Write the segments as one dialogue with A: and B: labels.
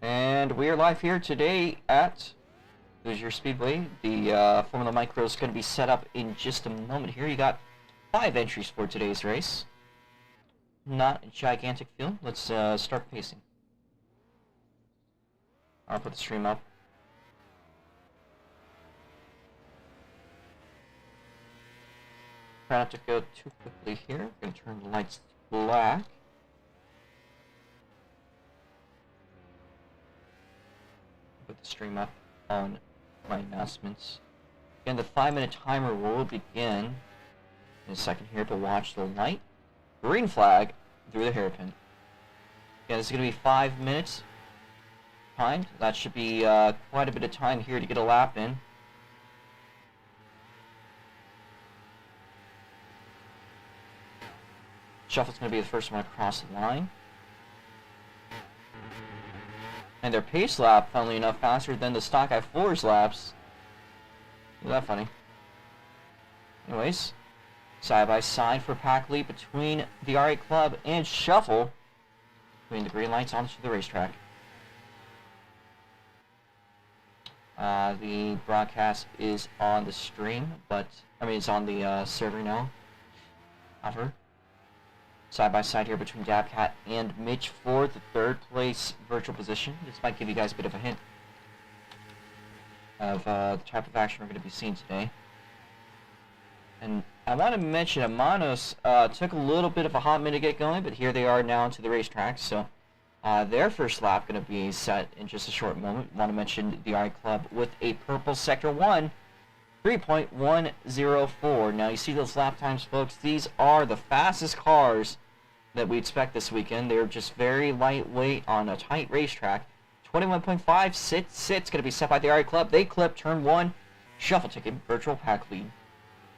A: And we are live here today at Hoosier Speedway. The Formula Micro is going to be set up in just a moment here. You got 5 entries for today's race. Not a gigantic field. Let's start pacing. I'll put the stream up. Try not to go too quickly here. I'm going to turn the lights black. Put the stream up on my announcements. Again, the 5-minute timer will begin in a second here, but watch the light. Green flag through the hairpin. Again, this is going to be 5 minutes timed. That should be quite a bit of time here to get a lap in. Shuffle's going to be the first one across the line. And their pace lap, funnily enough, faster than the stock I4's laps. Isn't that funny? Anyways, side by side for pack lead between the R8 Club and Shuffle. Putting the green lights onto the racetrack. The broadcast is on the stream, but it's on the server now. However, side by side here between Dabcat and Mitch for the 3rd place virtual position. This might give you guys a bit of a hint of the type of action we're going to be seeing today. And I want to mention that Manos took a little bit of a hot minute to get going, but here they are now to the racetrack. So their first lap going to be set in just a short moment. Want to mention the R8 Club with a purple sector 1. 3.104. Now you see those lap times, folks. These are the fastest cars that we expect this weekend. They're just very lightweight on a tight racetrack. 21.5 going to be set by the R8 Club. They clip turn 1, Shuffle ticket, virtual pack lead.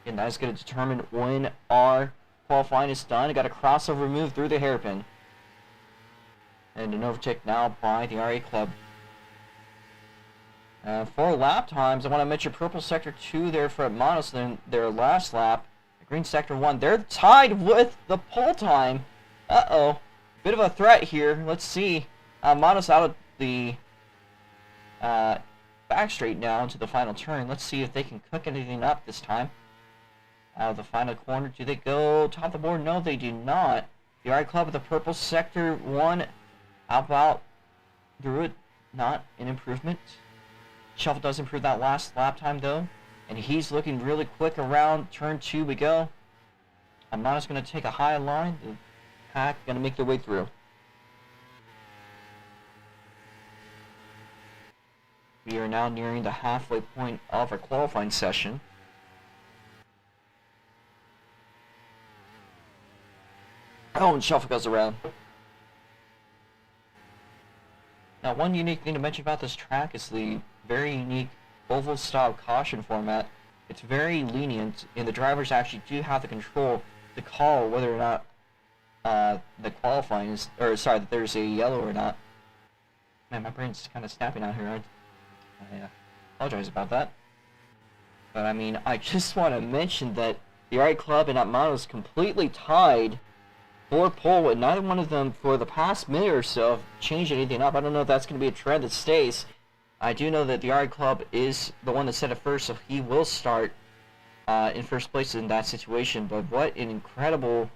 A: And that is going to determine when our qualifying is done. Got a crossover move through the hairpin. And an overtake now by the R8 Club. For lap times, I want to mention purple sector 2 there for Manos in their last lap. Green sector 1, they're tied with the pole time. Uh-oh. Bit of a threat here. Let's see. Manos out of the back straight now into the final turn. Let's see if they can cook anything up this time. Out of the final corner, do they go top of the board? No, they do not. The R8 Club with the purple sector 1. How about through it? Not an improvement. Shuffle does improve that last lap time though, and he's looking really quick around turn 2 we go. Amana's going to take a high line. The pack going to make their way through. We are now nearing the halfway point of our qualifying session. Oh, and Shuffle goes around. Now, one unique thing to mention about this track is the very unique oval style caution format. It's very lenient, and the drivers actually do have the control to call whether or not the qualifying is, that there's a yellow or not. Man, my brain's kind of snapping out here. I apologize about that. But I just want to mention that the R8 Club and Atmano is completely tied for pole, and neither one of them for the past minute or so have changed anything up. I don't know if that's going to be a trend that stays. I do know that the R8 Club is the one that set it first, so he will start in first place in that situation. But what an incredible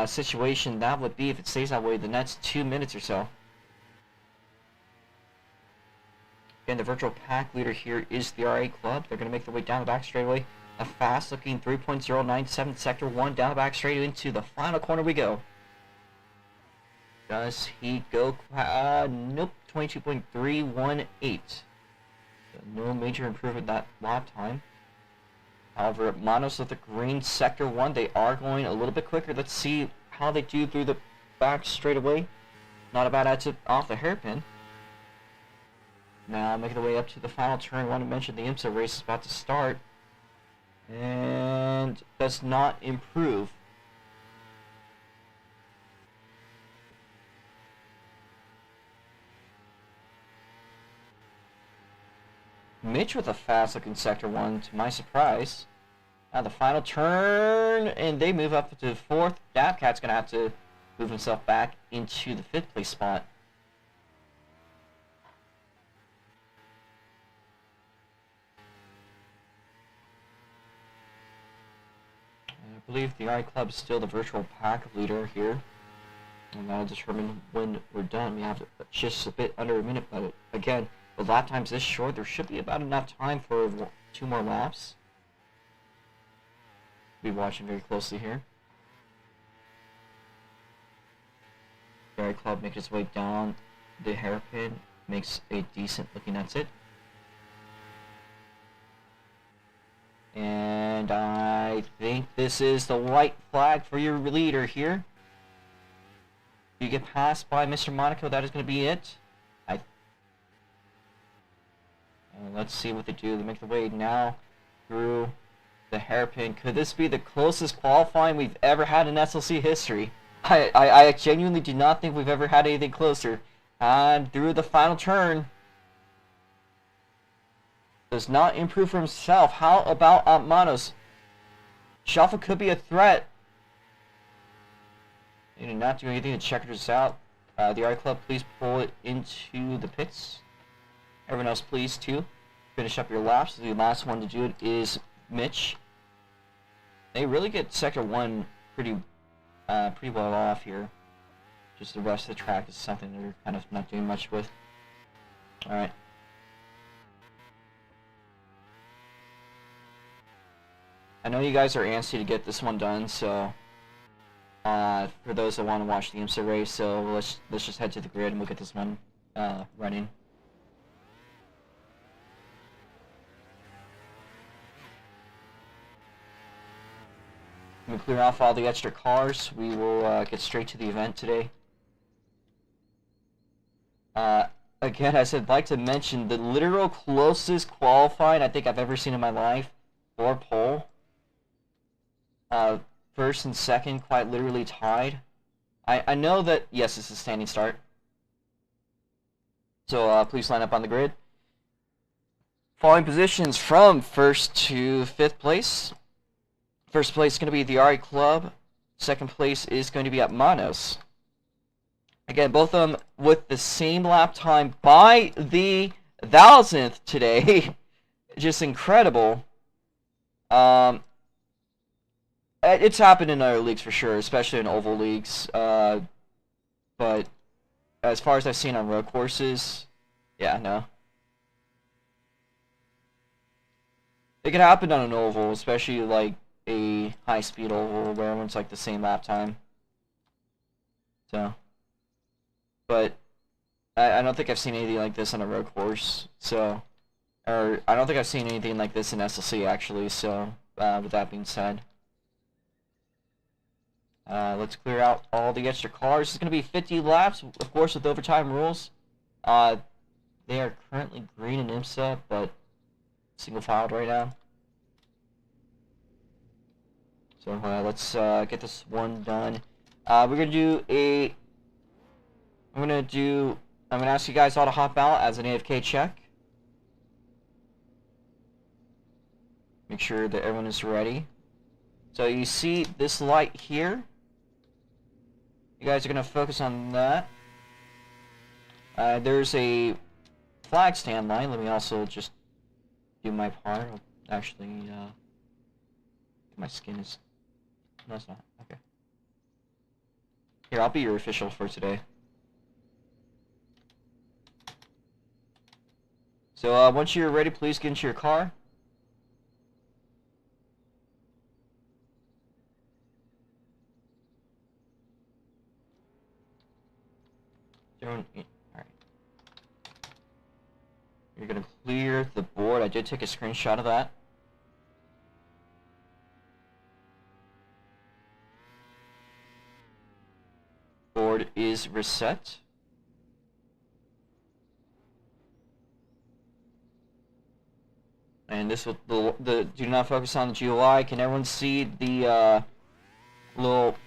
A: situation that would be if it stays that way the next 2 minutes or so. Again, the virtual pack leader here is the R8 Club. They're going to make their way down the back straightaway. A fast-looking 3.097 sector 1 down the back straight into the final corner we go. Does he go? Nope, 22.318. So no major improvement that lap time. However, Manos with the green sector 1, they are going a little bit quicker. Let's see how they do through the back straightaway. Not a bad exit off the hairpin. Now making the way up to the final turn. I want to mention the IMSA race is about to start. And does not improve. Mitch with a fast looking sector 1 to my surprise. Now the final turn, and they move up to 4th. Dabcat's going to have to move himself back into the 5th place spot. believe the RI Club is still the virtual pack leader here. And that'll determine when we're done. We have just a bit under a minute, but again, with lap times this short, there should be about enough time for 2 more laps. Be watching very closely here. The RI Club makes its way down the hairpin, makes a decent looking exit. And I think this is the white flag for your leader here. If you get passed by Mr. Monaco, that is going to be it. Let's see what they do. They make the way now through the hairpin. Could this be the closest qualifying we've ever had in SLC history? I genuinely do not think we've ever had anything closer. And through the final turn, does not improve for himself. How about Manos? Shuffle could be a threat. They did not do anything to check this out. The RI Club, please pull it into the pits. Everyone else, please, too. Finish up your laps. The last one to do it is Mitch. They really get Sector 1 pretty well off here. Just the rest of the track is something they're kind of not doing much with. Alright. I know you guys are antsy to get this one done, so for those that want to watch the IMSA race, so let's just head to the grid and we'll get this one running. We clear off all the extra cars. We will get straight to the event today. Again, as I'd like to mention, the literal closest qualifying I think I've ever seen in my life for pole. First and second quite literally tied. I know that, yes, it's a standing start. So please line up on the grid. Following positions from 1st to 5th place. First place is going to be the RI Club. Second place is going to be at Manos. Again, both of them with the same lap time by the 1,000th today. Just incredible. It's happened in other leagues for sure, especially in oval leagues. But as far as I've seen on road courses, yeah, no. It can happen on an oval, especially like a high-speed oval where everyone's like the same lap time. So, but I don't think I've seen anything like this on a road course. So, or I don't think I've seen anything like this in SLC actually. So, with that being said. Let's clear out all the extra cars. It's going to be 50 laps, of course, with overtime rules. They are currently green in IMSA, but single filed right now. So let's get this one done. We're going to do I'm going to ask you guys all to hop out as an AFK check. Make sure that everyone is ready. So you see this light here. You guys are going to focus on that. There's a flag stand line. Let me also just do my part. Actually, my skin is... No, it's not. Okay. Here, I'll be your official for today. So once you're ready, please get into your car. Alright. You're gonna clear the board. I did take a screenshot of that. Board is reset. And this will the do not focus on the GUI. Can everyone see the little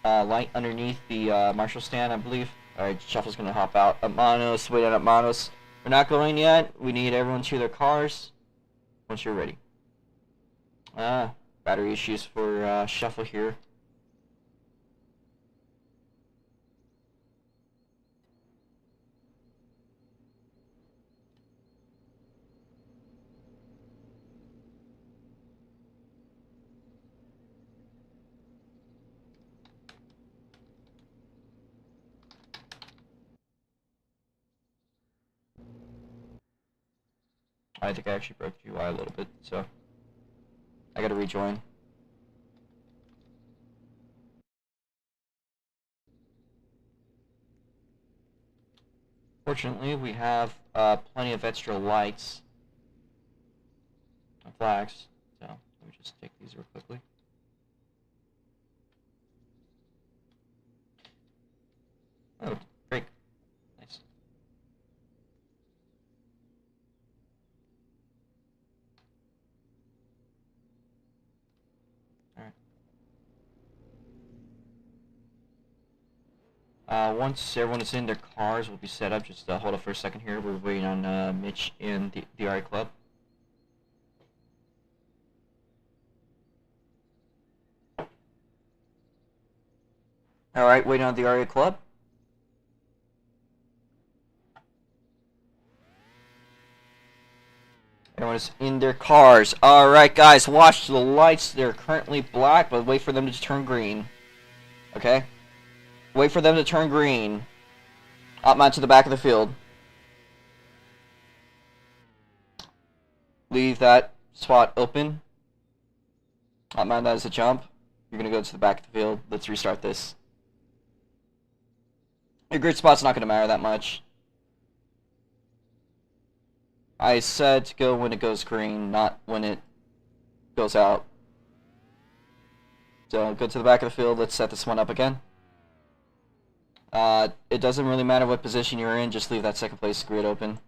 A: light underneath the Marshall stand, I believe? Alright, Shuffle's gonna hop out. Manos, wait on Manos. We're not going yet. We need everyone to their cars once you're ready. Battery issues for Shuffle here. I think I actually broke the UI a little bit, so I gotta rejoin. Fortunately, we have plenty of extra lights and flags, so let me just take these real quickly. Oh, great. Nice. Alright. Once everyone is in their cars, we'll be set up. Just hold up for a second here. We're waiting on Mitch in the RA Club. Alright, waiting on the RA Club. Everyone's in their cars. Alright, guys, watch the lights. They're currently black, but wait for them to turn green. Okay? Wait for them to turn green. Up mount to the back of the field. Leave that spot open. Up mount that as a jump. You're going to go to the back of the field. Let's restart this. Your grid spot's not going to matter that much. I said to go when it goes green, not when it goes out. So go to the back of the field. Let's set this one up again. It doesn't really matter what position you're in. Just leave that second place grid open.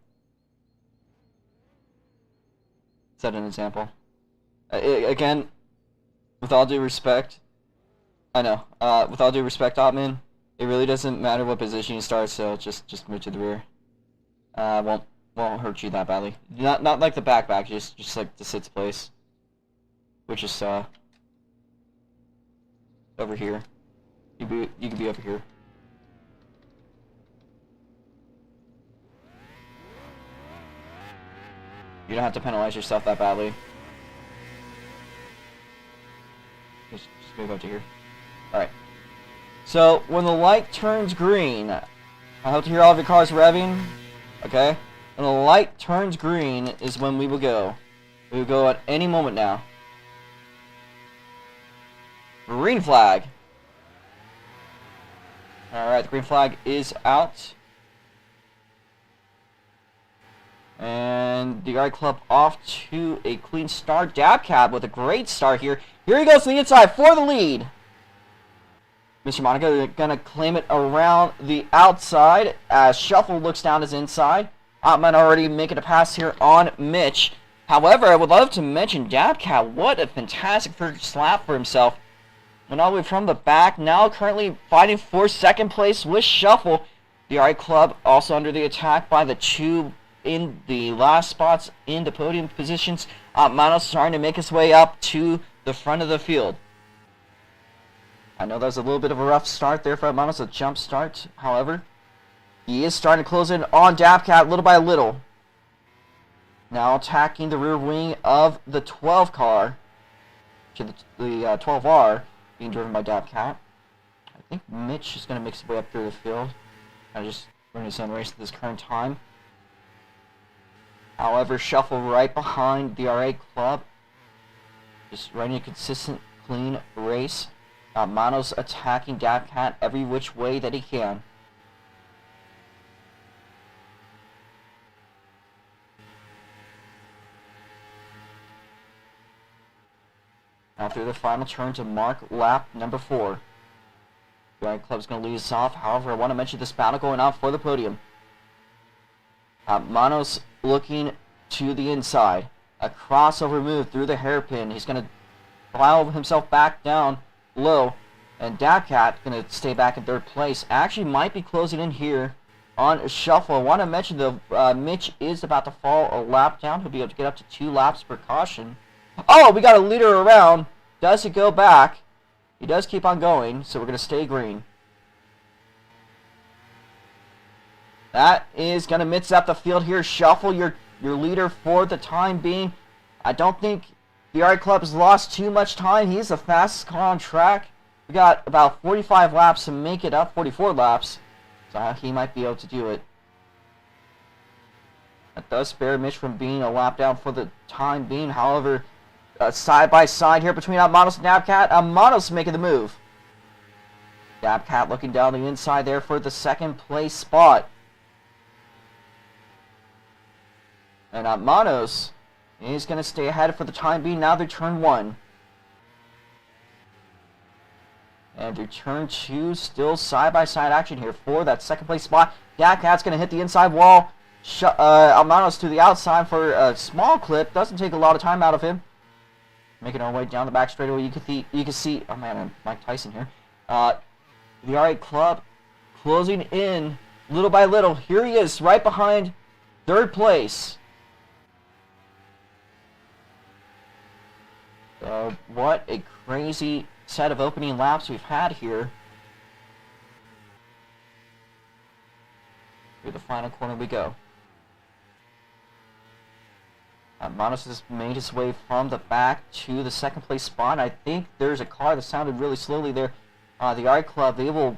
A: Set an example. Again, with all due respect, I know. With all due respect, Otman, it really doesn't matter what position you start. So just move to the rear. Won't hurt you that badly. Not like the back, just like the sixth place, which is over here. You can be over here. You don't have to penalize yourself that badly. Just move up to here. Alright. So, when the light turns green, I hope to hear all of your cars revving. Okay? When the light turns green is when we will go. We will go at any moment now. Green flag. Alright, the green flag is out. And the RA Club off to a clean start. Dabcab with a great start here. Here he goes to the inside for the lead. Mr. Monaco gonna claim it around the outside as Shuffle looks down his inside. Otman already making a pass here on Mitch. However, I would love to mention Dabcab. What a fantastic first lap for himself. Went all the way from the back. Now currently fighting for second place with Shuffle. The RA Club also under the attack by the two in the last spots in the podium positions. Manos starting to make his way up to the front of the field. I know that was a little bit of a rough start there for Manos, a jump start. However, he is starting to close in on Dabcat little by little. Now attacking the rear wing of the 12 car. To the 12R being driven by Dabcat. I think Mitch is going to make his way up through the field. Kind of just running his own race at this current time. However, Shuffle right behind the RA Club. Just running a consistent, clean race. Manos attacking Dabcat every which way that he can. After the final turn to mark lap number 4. The RA Club's going to lead us off. However, I want to mention this battle going on for the podium. Manos looking to the inside. A crossover move through the hairpin. He's going to plow himself back down low. And Dabcat going to stay back in third place. Actually might be closing in here on Shuffle. I want to mention that Mitch is about to fall a lap down. He'll be able to get up to 2 laps per caution. Oh, we got a leader around. Does he go back? He does keep on going, so we're going to stay green. That is going to mix up the field here. Shuffle, your leader for the time being. I don't think the RA Club has lost too much time. He's the fastest car on track. We got about 45 laps to make it up, 44 laps. So he might be able to do it. That does spare Mitch from being a lap down for the time being. However, side by side here between Amanos and Dabcat. Amanos making the move. Dabcat looking down the inside there for the second place spot. And Amanos is going to stay ahead for the time being. Now they're turn 1. And they're turn 2, still side-by-side action here for that second place spot. Dabcat's going to hit the inside wall. Amanos to the outside for a small clip. Doesn't take a lot of time out of him. Making our way down the back straightaway. You can see, oh man, I'm Mike Tyson here. The RA Club closing in little by little. Here he is, right behind third place. What a crazy set of opening laps we've had here. Through the final corner we go. Manos has made his way from the back to the second place spot. I think there's a car that sounded really slowly there. The RA Club, I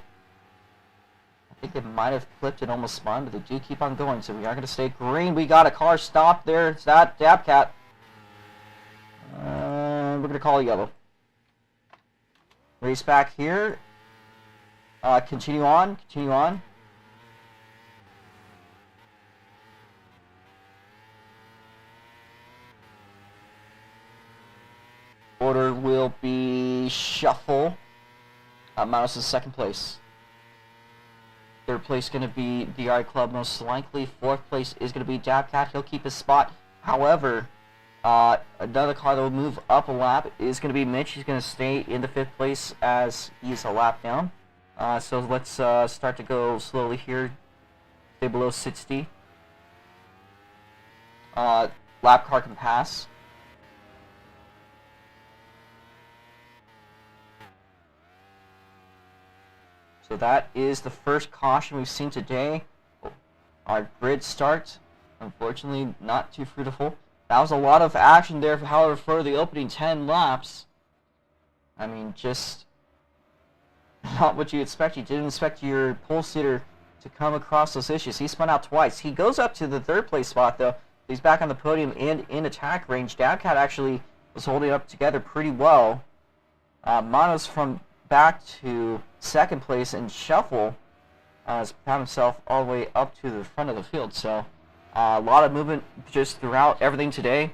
A: think they might have clipped and almost spun, but they do keep on going, so we are going to stay green. We got a car stopped there. It's that Dabcat. We're going to call yellow. Race back here. Continue on. Order will be shuffle. Manos is second place. Third place going to be the RA Club most likely. Fourth place is going to be Dabcat. He'll keep his spot. However, another car that will move up a lap is going to be Mitch. He's going to stay in the fifth place as he's a lap down. So let's start to go slowly here. Stay below 60. Lap car can pass. So that is the first caution we've seen today. Our grid start, unfortunately, not too fruitful. That was a lot of action there, however, for the opening 10 laps. I mean, just not what you expect. You didn't expect your pole sitter to come across those issues. He spun out twice. He goes up to the third place spot, though. He's back on the podium and in attack range. Dabcat actually was holding up together pretty well. Manos from back to second place and shuffle has found himself all the way up to the front of the field. So a lot of movement just throughout everything today.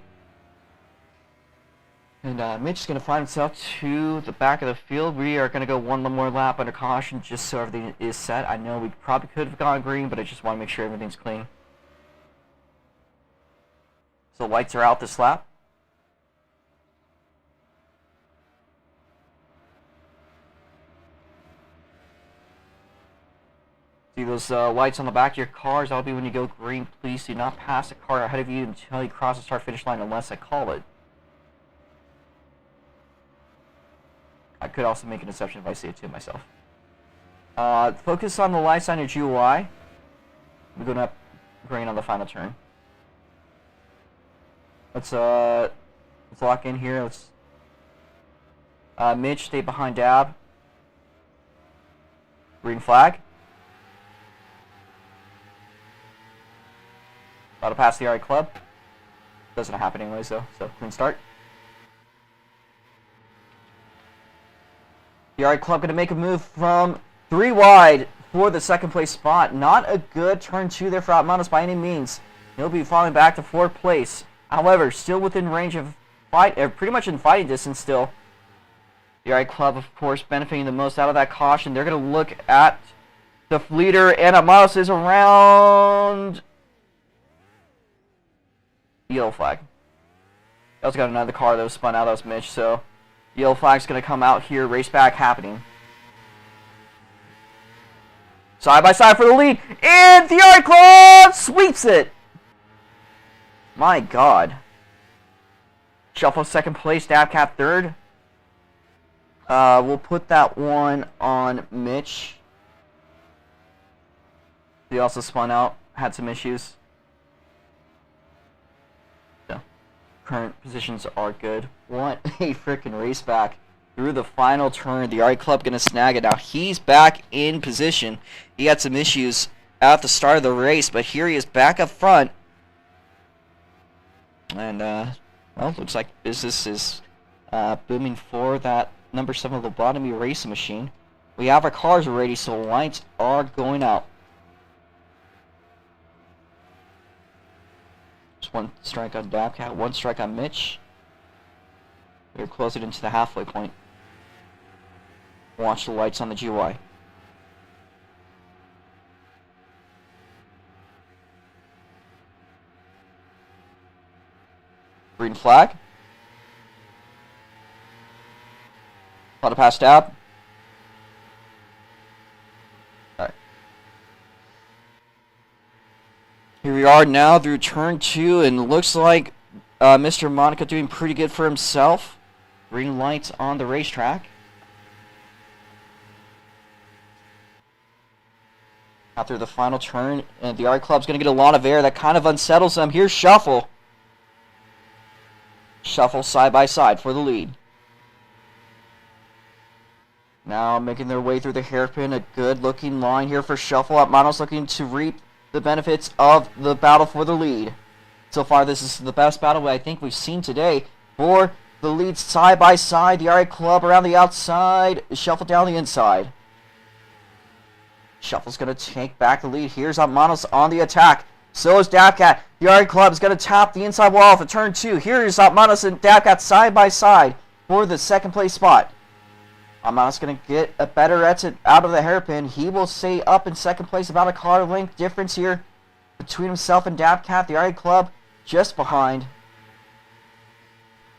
A: And Mitch is going to find himself to the back of the field. We are going to go one more lap under caution just so everything is set. I know we probably could have gone green, but I just want to make sure everything's clean. So lights are out this lap. See those lights on the back of your cars? That'll be when you go green. Please do not pass a car ahead of you until you cross the start-finish line unless I call it. I could also make an exception if I say it to myself. Focus on the lights on your GUI. We're going up green on the final turn. Let's lock in here. Let's Mitch, stay behind Dab. Green flag. About to pass the RA Club. Doesn't happen anyways though, so clean start. The RA Club going to make a move from 3 wide for the second place spot. Not a good turn 2 there for Manos by any means. He'll be falling back to 4th place. However, still within range of fight, pretty much in fighting distance still. The RA Club, of course, benefiting the most out of that caution. They're going to look at the leader, and Manos is around. Yellow flag. That was got another car that was spun out. That was Mitch. So yellow flag's going to come out here. Race back happening. Side by side for the lead, and the RA Club sweeps it. My God. Shuffle second place. Dabcat third. We'll put that one on Mitch. He also spun out. Had some issues. Current positions are good. What a freaking race back through the final turn. The RA Club going to snag it. Now he's back in position. He had some issues at the start of the race, but here he is back up front. And, well, looks like business is booming for that number 7 lobotomy racing machine. We have our cars ready, so lights are going out. Just 1 strike on Dabcat, 1 strike on Mitch. We're closing into the halfway point. Watch the lights on the GY. Green flag. Thought to pass Dab. Alright. Here we are now through turn 2, and it looks like Mr. Monaco doing pretty good for himself. Green lights on the racetrack. After the final turn, and the Art Club's going to get a lot of air. That kind of unsettles them. Here's Shuffle. Shuffle side by side for the lead. Now making their way through the hairpin. A good looking line here for Shuffle. Atmanos looking to reap the benefits of the battle for the lead. So far, this is the best battle I think we've seen today for the lead side by side. The Art Club around the outside. Shuffle down the inside. Shuffle's going to take back the lead. Here's Atmanos on the attack. So is Dabcat. The Art Club is going to tap the inside wall for turn 2. Here's Atmanos and Dabcat side by side for the second place spot. Atmanos going to get a better exit out of the hairpin. He will stay up in second place, about a car length difference here between himself and Dabcat. The Art Club just behind.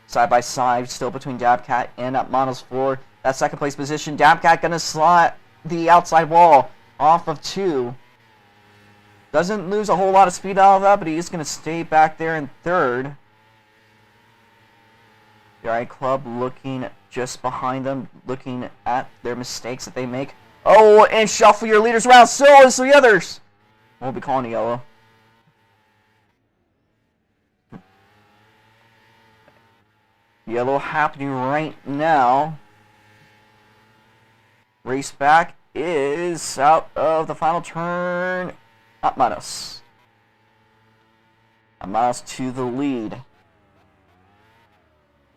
A: Side by side, still between Dabcat and Atmanos for that second place position. Dabcat going to slot the outside wall off of 2. Doesn't lose a whole lot of speed out of that, but he's going to stay back there in third. The Art Club looking just behind them, looking at their mistakes that they make. Oh, and Shuffle your leaders around, so is the others. We'll be calling a yellow. Yellow happening right now. Race back is out of the final turn. Atmanos. Atmanos to the lead.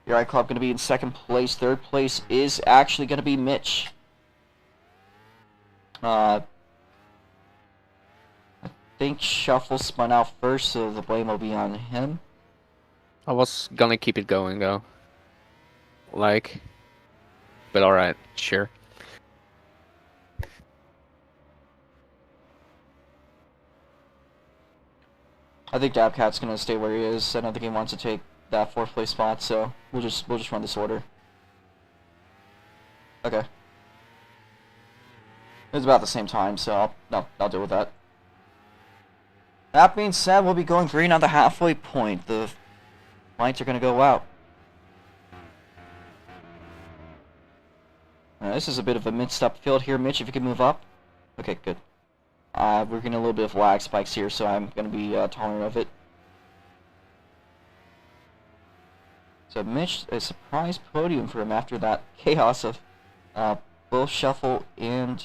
A: The Art Club going to be in second place. Third place is actually going to be Mitch. I think Shuffle spun out first, so the blame will be on him.
B: I was gonna keep it going though. But alright, sure.
A: I think Dabcat's gonna stay where he is. I don't think he wants to take that 4th place spot, so we'll just run this order. Okay. It's about the same time, so I'll deal with that. That being said, we'll be going green on the halfway point. The lights are gonna go out. This is a bit of a mid-step field here. Mitch, if you can move up. Okay, good. We're getting a little bit of lag spikes here, so I'm going to be tolerant of it. So Mitch, a surprise podium for him after that chaos of both Shuffle and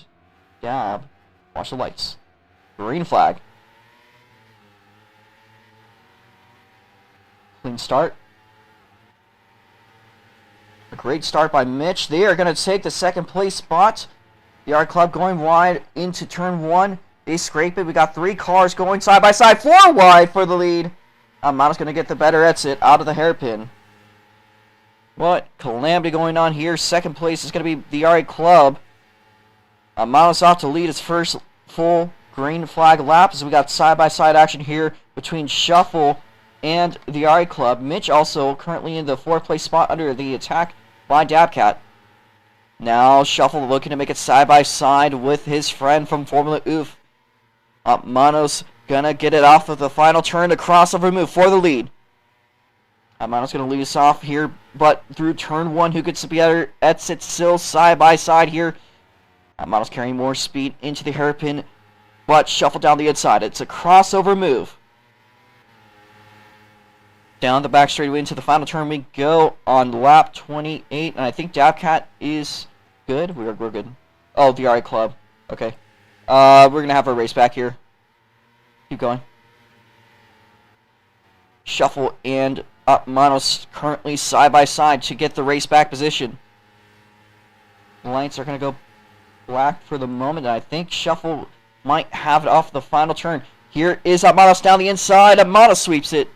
A: Dab. Watch the lights. Green flag. Clean start. A great start by Mitch. They are going to take the second place spot. The Art Club going wide into turn 1. They scrape it. We got 3 cars going side by side. 4 wide for the lead. Atmanos going to get the better exit out of the hairpin. What calamity going on here. Second place is going to be the Art Club. Atmanos off to lead his first full green flag lap. As we got side by side action here between Shuffle and the Art Club. Mitch also currently in the 4th place spot under the attack by Dabcat. Now Shuffle looking to make it side by side with his friend from Formula Oof. Atmanos gonna get it off of the final turn. A crossover move for the lead. Atmanos gonna lead us off here, but through turn 1, who gets the better exit still side by side here. Atmanos carrying more speed into the hairpin, but Shuffle down the inside. It's a crossover move. Down the back straightaway into the final turn we go on lap 28, and I think Dabcat is good. We're good. Oh, the Art Club. Okay. We're gonna have a race back here. Keep going. Shuffle and Manos currently side by side to get the race back position. The lights are going to go black for the moment, and I think Shuffle might have it off the final turn. Here is Manos down the inside. Manos sweeps it.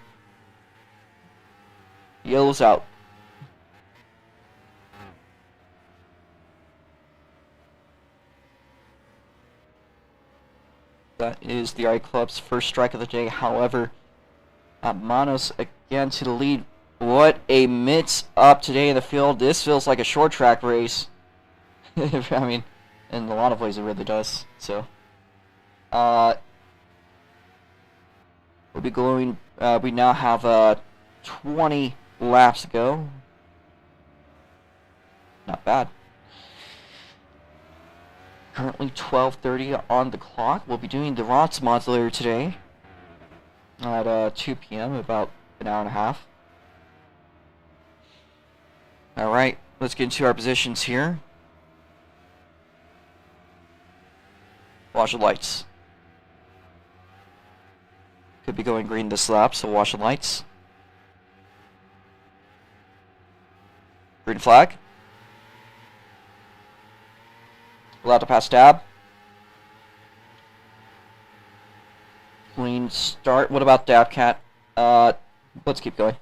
A: Yellow's out. That is the RA Club's first strike of the day. However, Manos again to the lead. What a mix up today in the field. This feels like a short track race. I mean, in a lot of ways it really does. So, we'll be going, we now have 20 laps to go. Not bad. Currently 12:30 on the clock. We'll be doing the ROTS modulator today at 2 p.m., about an hour and a half. Alright, let's get into our positions here. Watch the lights. Could be going green this lap, so watch the lights. Green flag. Allowed to pass Dab. Clean start. What about Dabcat? Let's keep going.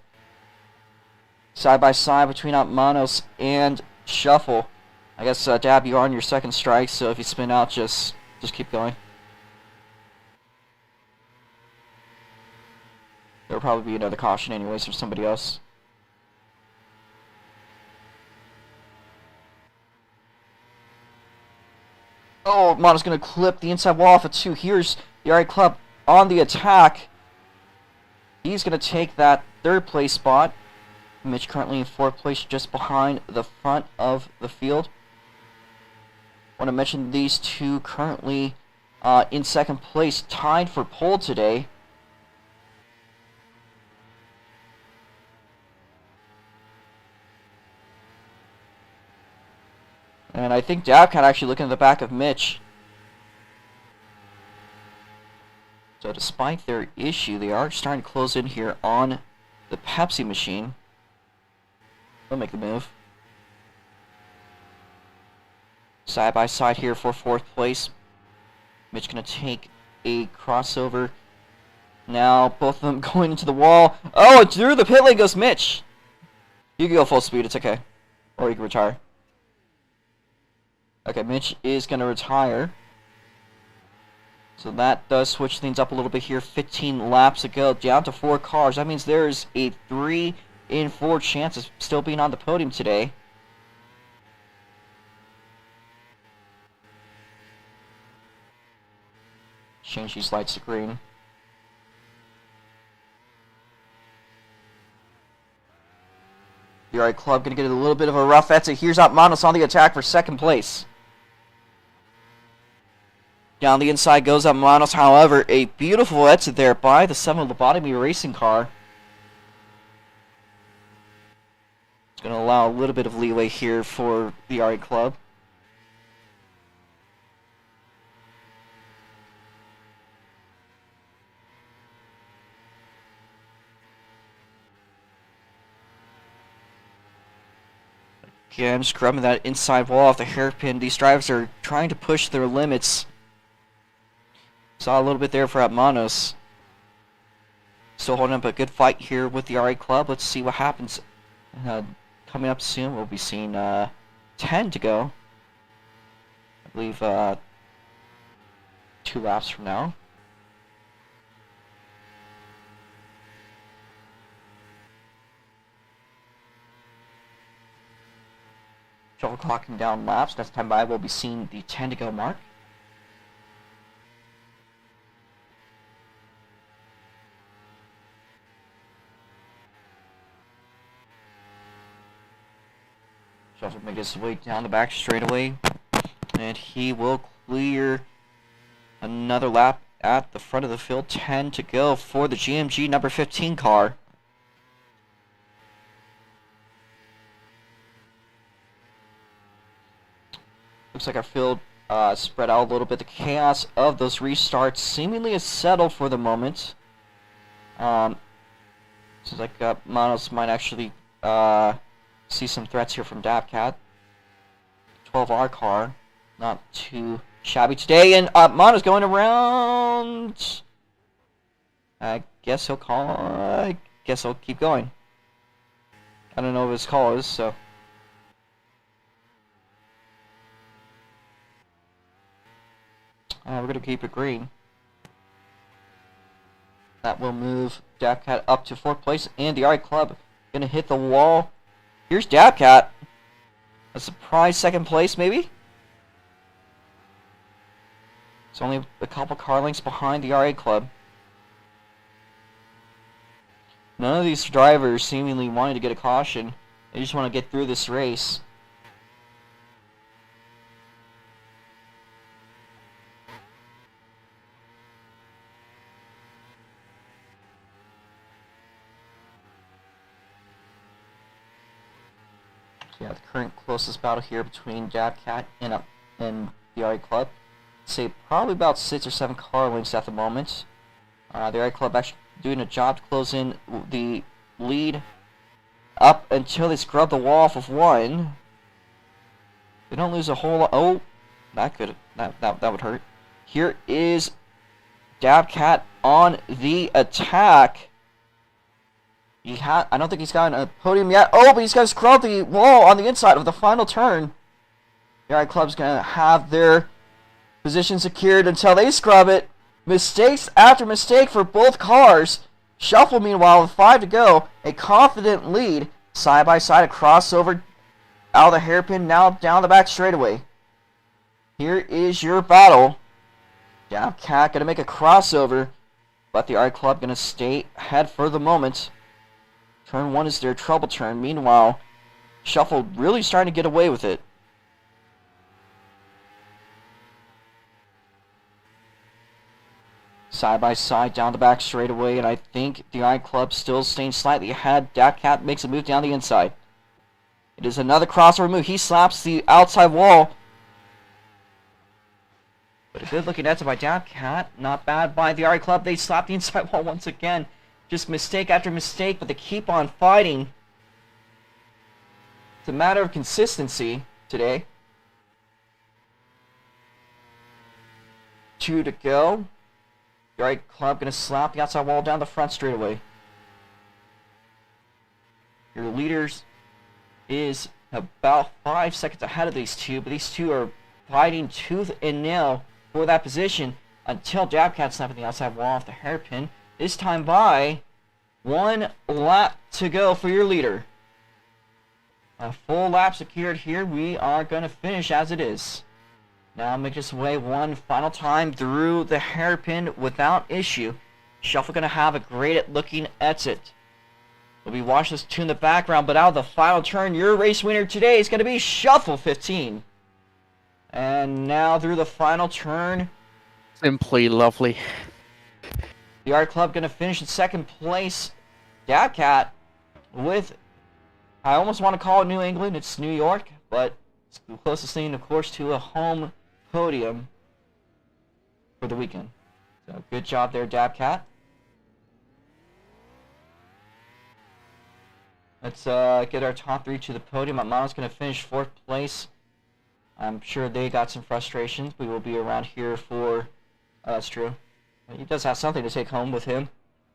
A: Side by side between Manos and Shuffle. I guess Dab, you are on your second strike, so if you spin out, just keep going. There'll probably be another caution anyways for somebody else. Oh, Manos gonna clip the inside wall off of 2. Here's the RA Club on the attack. He's gonna take that 3rd place spot. Mitch currently in 4th place, just behind the front of the field. Want to mention these two currently in 2nd place, tied for pole today. And I think Dabcat actually looking at the back of Mitch. So despite their issue, they are starting to close in here on the Pepsi machine. They'll make the move. Side by side here for 4th place. Mitch gonna take a crossover. Now both of them going into the wall. Oh, through the pit lane goes Mitch. You can go full speed, it's okay. Or you can retire. Okay, Mitch is gonna retire. So that does switch things up a little bit here. 15 laps to go, down to 4 cars. That means there's a 3 in 4 chance of still being on the podium today. Change these lights to green. The RA Club gonna get a little bit of a rough exit. Here's Manos on the attack for 2nd place. Down the inside goes Manos. However, a beautiful exit there by the 7 Lobotomy racing car. It's going to allow a little bit of leeway here for the RA Club. Again, scrubbing that inside wall off the hairpin. These drivers are trying to push their limits. Saw a little bit there for Manos. Still holding up a good fight here with the RA Club. Let's see what happens. Coming up soon, we'll be seeing 10 to go. I believe 2 laps from now. Shuffle clocking down laps. Next time by, we'll be seeing the 10 to go mark. Shuffle make his way down the back straightaway, and he will clear another lap at the front of the field. 10 to go for the GMG number 15 car. Looks like our field spread out a little bit. The chaos of those restarts seemingly is settled for the moment. Seems like Manos might actually see some threats here from Dabcat. 12R car, not too shabby today, and Manos going around. I guess he'll call. I guess he'll keep going. I don't know what his call is, so. We're gonna keep it green. That will move Dabcat up to 4th place, and the RA Club gonna hit the wall. Here's Dabcat. A surprise 2nd place, maybe? It's only a couple car lengths behind the RA Club. None of these drivers seemingly wanting to get a caution. They just want to get through this race. Yeah, the current closest battle here between Dabcat and the RA Club. Say probably about 6 or 7 car lengths at the moment. The RA Club actually doing a job to close in the lead up until they scrub the wall off of 1. They don't lose a whole lot. Oh, that would hurt. Here is Dabcat on the attack. I don't think he's gotten a podium yet. Oh, but he's got to scrub the wall on the inside of the final turn. The RA Club's going to have their position secured until they scrub it. Mistakes after mistake for both cars. Shuffle, meanwhile, with 5 to go. A confident lead. Side by side, a crossover out of the hairpin, now down the back straightaway. Here is your battle. Dabcat going to make a crossover, but the RA Club going to stay ahead for the moment. Turn 1 is their trouble turn. Meanwhile, Shuffle really starting to get away with it. Side by side down the back straightaway, and I think the RA Club still staying slightly ahead. Dabcat makes a move down the inside. It is another crossover move. He slaps the outside wall. But a good looking exit by Dabcat. Not bad by the RA Club. They slap the inside wall once again. Just mistake after mistake, but they keep on fighting. It's a matter of consistency today. 2 to go. The RA Club going to slap the outside wall down the front straightaway. Your leaders is about 5 seconds ahead of these two, but these two are fighting tooth and nail for that position until Dabcat snapping the outside wall off the hairpin. This time by 1 lap to go for your leader. A full lap secured here. We are going to finish as it is. Now make this way one final time through the hairpin without issue. Shuffle going to have a great looking exit. We'll be watching this tune in the background, but out of the final turn, your race winner today is going to be Shuffle 15. And now through the final turn.
B: Simply lovely.
A: The RA Club going to finish in 2nd place. Dabcat with, I almost want to call it New England. It's New York, but it's the closest thing, of course, to a home podium for the weekend. So good job there, Dabcat. Let's get our top 3 to the podium. Amano's going to finish 4th place. I'm sure they got some frustrations. We will be around here for... that's true. He does have something to take home with him.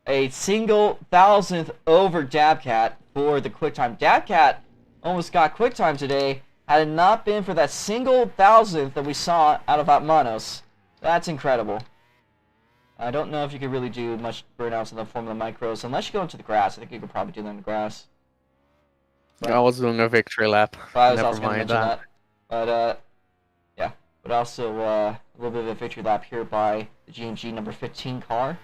A: A single thousandth over Dabcat for the quick time. Dabcat almost got quick time today. Had it not been for that single thousandth that we saw out of Atmanos. That's incredible. I don't know if you could really do much burnouts in the Formula Micros unless you go into the grass. I think you could probably do that in the grass.
B: I was doing a victory lap.
A: I was
B: Never
A: also going to
B: mind
A: mention
B: that.
A: But, yeah. But also a little bit of a victory lap here by the GMG number 15 car.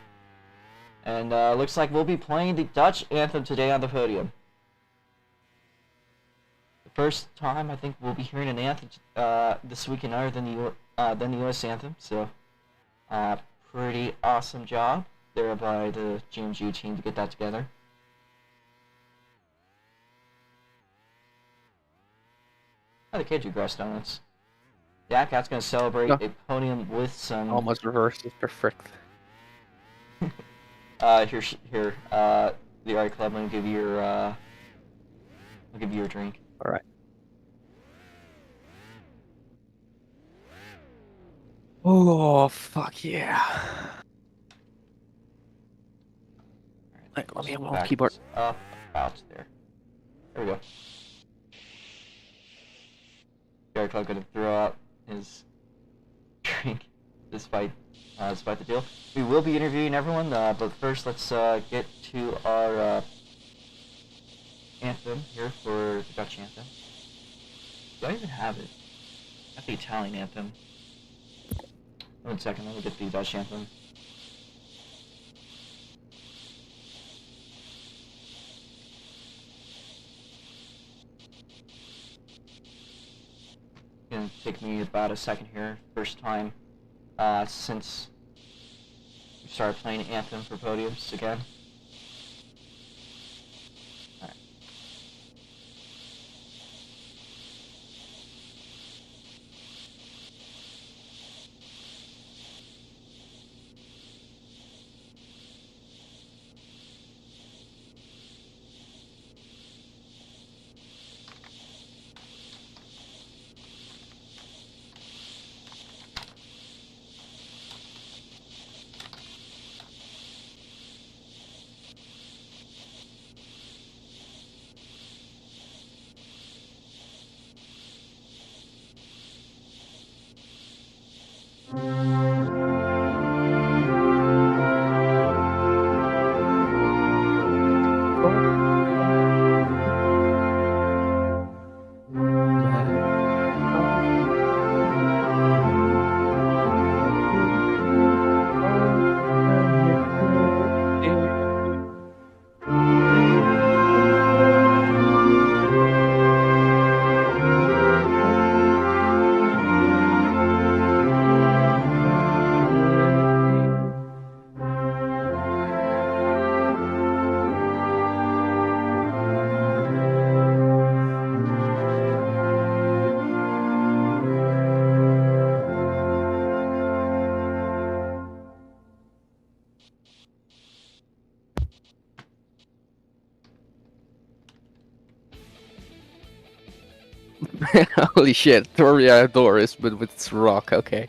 A: And looks like we'll be playing the Dutch anthem today on the podium. The first time I think we'll be hearing an anthem this weekend other than the US anthem. So, pretty awesome job there by the GMG team to get that together. Oh, the kid do grass donuts. Dabcat's going to celebrate a podium with some...
B: Almost reversed. It's perfect.
A: Here. The the art club and give you your I'll give you your drink.
B: All right. Oh fuck yeah!
A: Alright,
B: Let me have
A: just
B: my
A: back
B: keyboard.
A: this up about there. There we go. The art club gonna throw out his drink despite the deal. We will be interviewing everyone, but first let's get to our anthem here for the Dutch anthem. Do I even have it? I have the Italian anthem. 1 second, let me get the Dutch anthem. It's gonna take me about a second here. First time since we started playing Anthem for podiums again. Alright.
B: Holy shit! Three outdoors, but with rock. Okay.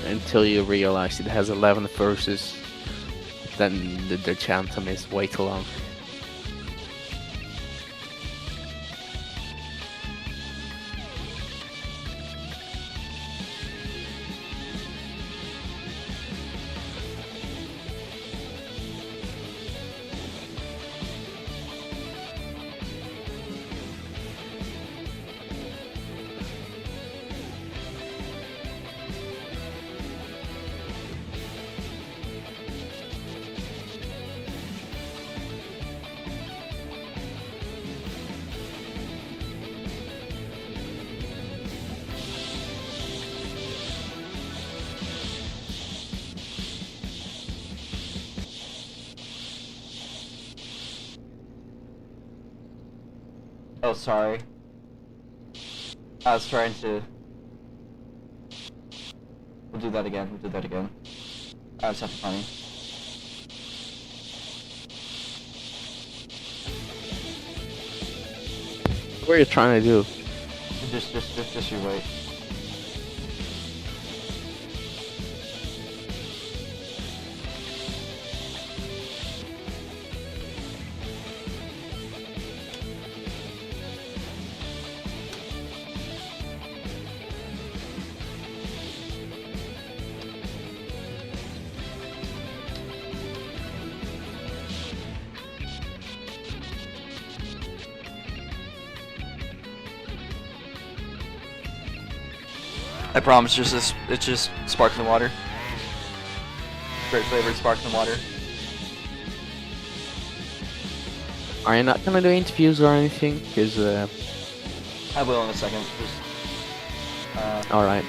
B: Until you realize it has 11 verses, then the anthem is way too long.
A: Oh, sorry. I was trying to... We'll do that again, we'll do that again. I was having funny.
B: What are you trying to do?
A: Just you wait. I promise, it's just sparkling water. Great flavored sparkling water.
B: Are you not gonna do interviews or anything? Cause
A: I will in a second. Just,
B: all right.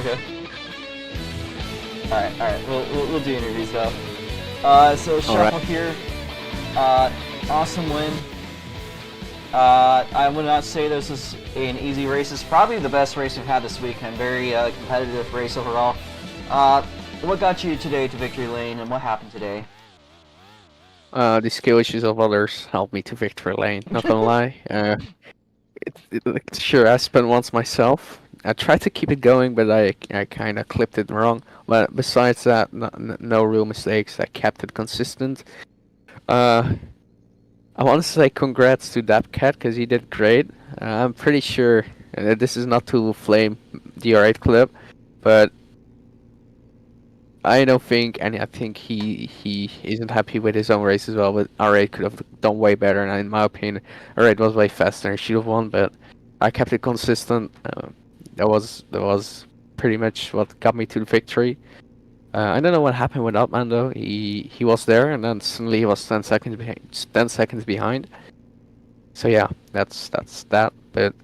A: Okay. Alright. We'll do interviews though. So Shuffle here. Awesome win. I would not say this is an easy race. It's probably the best race we've had this weekend. Very competitive race overall. What got you today to victory lane, and what happened today?
B: The skill issues of others helped me to victory lane. Not gonna lie. Sure, I spent once myself. I tried to keep it going, but I kind of clipped it wrong. But besides that, no real mistakes. I kept it consistent. I want to say congrats to Dapcat because he did great. I'm pretty sure this is not to flame the R8 clip, but I don't think, and I think he isn't happy with his own race as well. But R8 could have done way better, and in my opinion, R8 was way faster and should have won. But I kept it consistent. That was pretty much what got me to the victory. I don't know what happened with Upman though. He was there, and then suddenly he was 10 seconds behind. 10 seconds behind. So yeah, that's that. But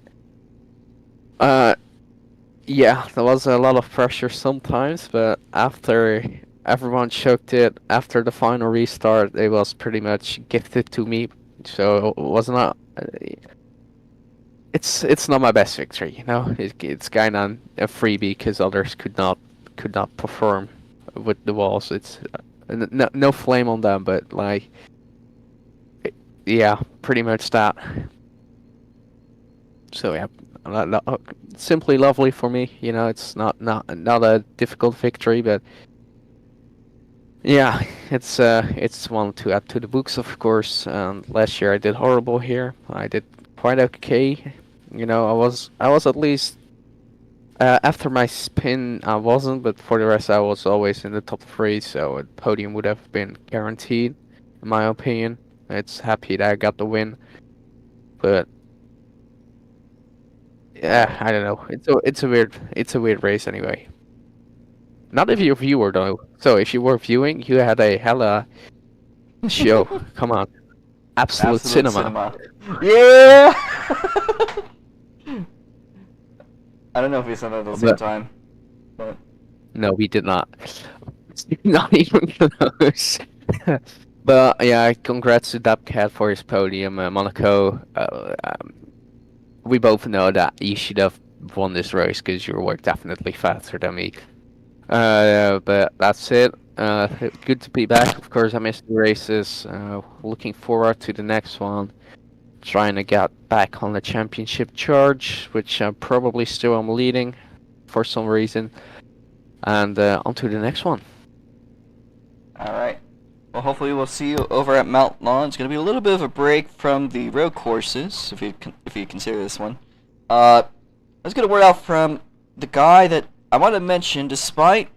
B: yeah, there was a lot of pressure sometimes, but after everyone choked it, after the final restart, it was pretty much gifted to me. So it was not. It's not my best victory, you know. It's kind of a freebie because others could not perform with the walls. It's no flame on them, but like, yeah, pretty much that. So yeah, simply lovely for me. You know, it's not a difficult victory, but yeah, it's one to add to the books, of course. Last year I did horrible here. I did quite okay. You know, I was at least after my spin I wasn't, but for the rest I was always in the top three, so a podium would have been guaranteed, in my opinion. It's happy that I got the win, but yeah, I don't know. It's a weird race anyway. Not if you're a viewer though. So if you were viewing, you had a hella show. Come on, absolute cinema.
A: Yeah. I don't know if we said that at the same
B: But
A: time, but
B: no, we did not. Not even close. But yeah, congrats to Dubcat for his podium. Monaco, we both know that you should have won this race because you were definitely faster than me. But that's it. Good to be back. Of course, I missed the races. Looking forward to the next one. Trying to get back on the championship charge, which I probably still am leading for some reason. And on to the next one.
A: all right. Well, hopefully we'll see you over at Mount Lawn. It's gonna be a little bit of a break from the road courses, if you consider this one. Let's get a word out from the guy that I want to mention. Despite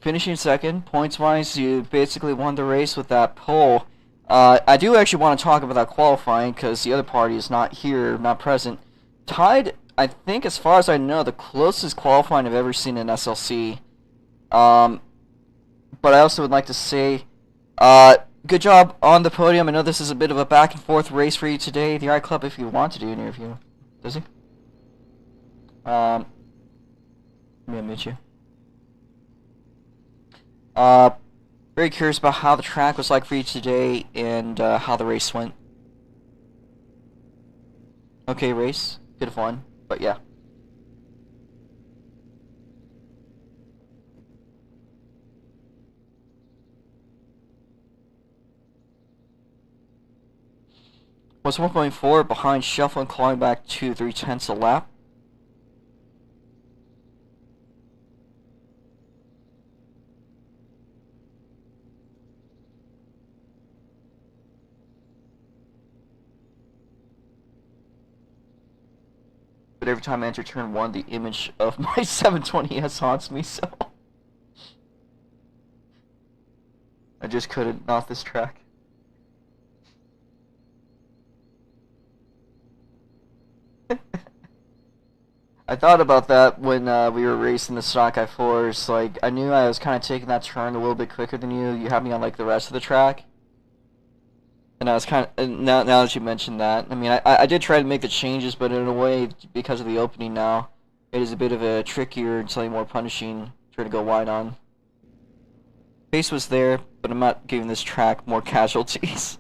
A: finishing second, points-wise, you basically won the race with that pole. I do actually want to talk about that qualifying because the other party is not here, not present. Tied, I think, as far as I know, the closest qualifying I've ever seen in SLC. But I also would like to say, good job on the podium. I know this is a bit of a back and forth race for you today. The Eye Club, if you want to do an interview, does he? Let me admit you. Very curious about how the track was like for you today and how the race went. Okay, race. Good fun, but yeah. Was 1.4 behind Shuffle and clawing back 2 3/10 a lap. but every time I enter turn 1, the image of my 720S haunts me, so I just couldn't off this track. I thought about that when we were racing the stock I4s. Like, I knew I was kind of taking that turn a little bit quicker than you. You had me on like the rest of the track, and I was kind of now that you mentioned that. I mean, I did try to make the changes, but in a way, because of the opening now, it is a bit of a trickier and slightly more punishing turn to go wide on. Pace was there, but I'm not giving this track more casualties.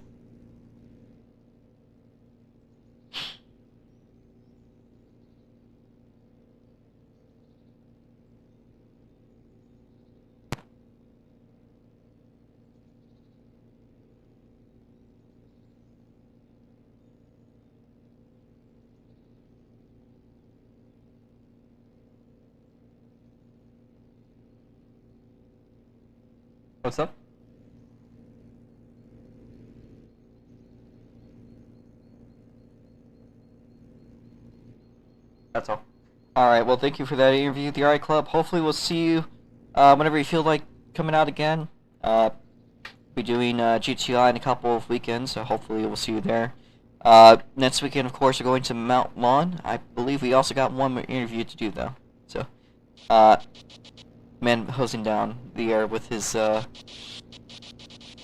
A: What's up? That's all. Alright, well, thank you for that interview with the RI Club. Hopefully we'll see you whenever you feel like coming out again. Be doing GTI in a couple of weekends, so hopefully we'll see you there. Next weekend, of course, we're going to Mount Lawn. I believe we also got one more interview to do, though. So, man hosing down the air with his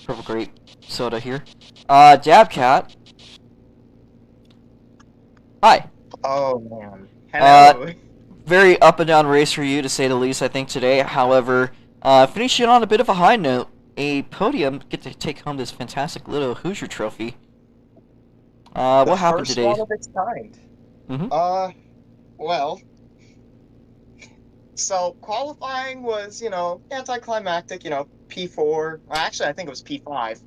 A: purple grape soda here. Dabcat. Hi.
C: Oh man. Hello.
A: Very up and down race for you, to say the least, I think, today. However, finishing on a bit of a high note, a podium, get to take home this fantastic little Hoosier trophy. What happened today?
C: One of its kind. Well, so qualifying was, anticlimactic, P4. Well, actually, I think it was P5.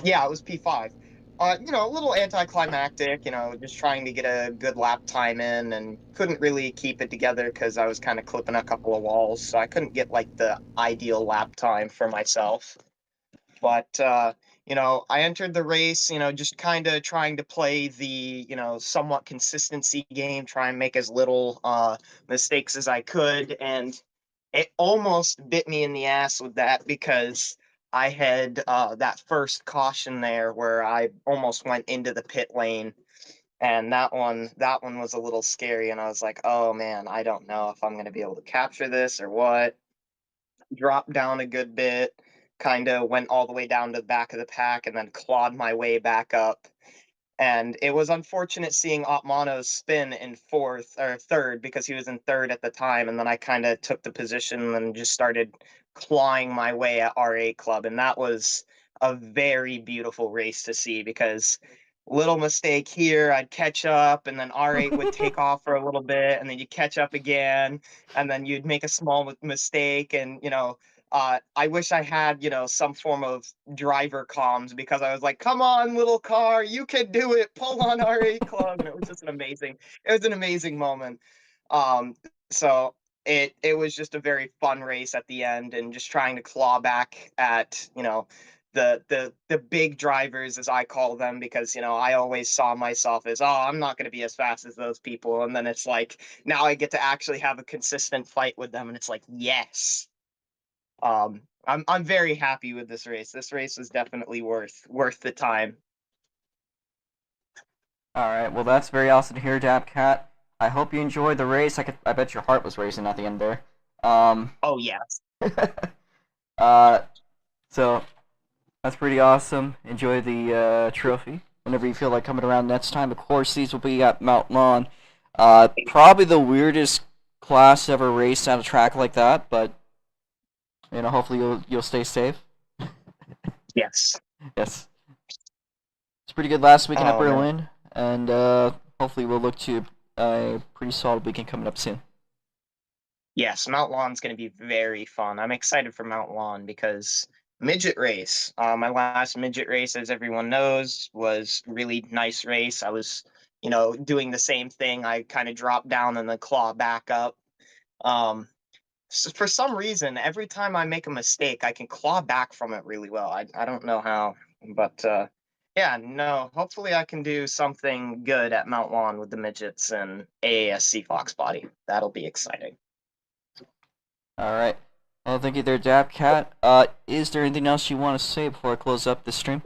C: Yeah, it was P5. A little anticlimactic, just trying to get a good lap time in and couldn't really keep it together because I was kind of clipping a couple of walls, so I couldn't get like the ideal lap time for myself. But I entered the race, just kind of trying to play the, somewhat consistency game, try and make as little mistakes as I could, and it almost bit me in the ass with that because I had that first caution there where I almost went into the pit lane, and that one was a little scary, and I was like, oh man, I don't know if I'm going to be able to capture this or what. Dropped down a good bit, kind of went all the way down to the back of the pack, and then clawed my way back up. And it was unfortunate seeing Otmano's spin in fourth or third because he was in third at the time. And then I kind of took the position and just started clawing my way at R8 Club. And that was a very beautiful race to see because little mistake here, I'd catch up, and then R8 would take off for a little bit, and then you catch up again, and then you'd make a small mistake. And, I wish I had, some form of driver comms because I was like, come on, little car, you can do it. Pull on R8 Club. And it was just an amazing moment. Um, so it was just a very fun race at the end and just trying to claw back at, the big drivers, as I call them, because I always saw myself as, oh, I'm not going to be as fast as those people. And then it's like now I get to actually have a consistent fight with them, and it's like, yes. I'm very happy with this race. This race was definitely worth the time.
A: Alright, well, that's very awesome to hear, Dabcat. I hope you enjoyed the race. I bet your heart was racing at the end there.
C: Oh yes.
A: So that's pretty awesome. Enjoy the trophy whenever you feel like coming around next time. Of course, these will be at Mount Lawn. Probably the weirdest class ever raced at a track like that, but hopefully you'll stay safe.
C: Yes.
A: Yes, it's pretty good last weekend at
C: Oh man.
A: Berlin, and hopefully we'll look to a pretty solid weekend coming up soon.
C: Yes, Mount Lawn's going to be very fun. I'm excited for Mount Lawn because midget race. My last midget race, as everyone knows, was really nice race. I was, doing the same thing. I kind of dropped down and then claw back up. So for some reason, every time I make a mistake, I can claw back from it really well. I don't know how, but Yeah, no. Hopefully, I can do something good at Mount Lawn with the midgets and AASC Fox Body. That'll be exciting.
A: All right. Well, thank you there, Dabcat. Is there anything else you want to say before I close up the stream?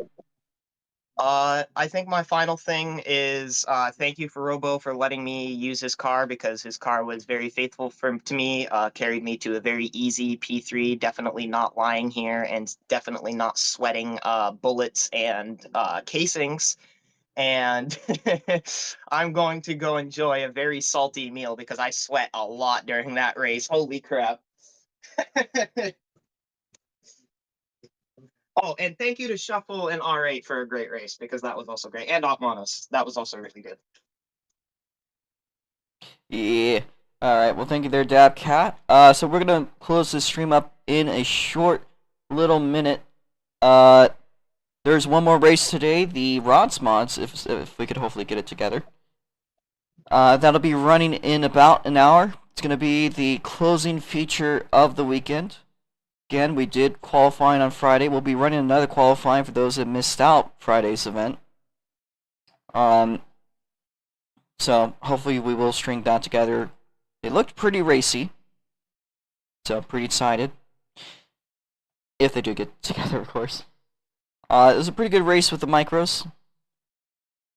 C: I think my final thing is thank you for Robo for letting me use his car because his car was very faithful to me. Carried me to a very easy P3. Definitely not lying here and definitely not sweating bullets and casings. And I'm going to go enjoy a very salty meal because I sweat a lot during that race. Holy crap. Oh, and thank you to Shuffle and R8 for a great race because that was also great. And Opmanos. That was also really good.
A: Yeah. All right. Well, thank you there, Dabcat. So we're gonna close this stream up in a short little minute. There's one more race today, the Rods Mods, if we could hopefully get it together. That'll be running in about an hour. It's gonna be the closing feature of the weekend. Again, we did qualifying on Friday. We'll be running another qualifying for those that missed out Friday's event. So hopefully we will string that together. It looked pretty racy, so pretty excited. If they do get together, of course. It was a pretty good race with the micros.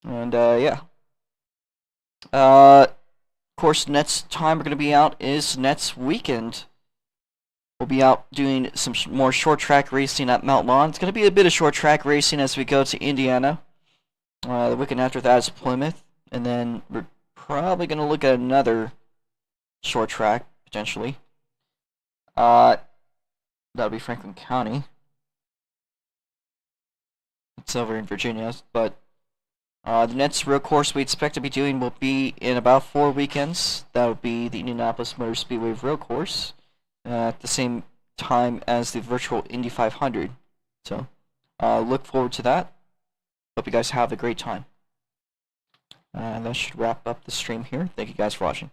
A: And yeah. Of course, next time we're going to be out is next weekend. We'll be out doing some more short track racing at Mount Lawn. It's going to be a bit of short track racing as we go to Indiana. The weekend after that is Plymouth. And then we're probably going to look at another short track, potentially. That'll be Franklin County. It's over in Virginia, but the next real course we expect to be doing will be in about 4 weekends. That will be the Indianapolis Motor Speedway Real Course at the same time as the virtual Indy 500. So look forward to that. Hope you guys have a great time. And that should wrap up the stream here. Thank you guys for watching.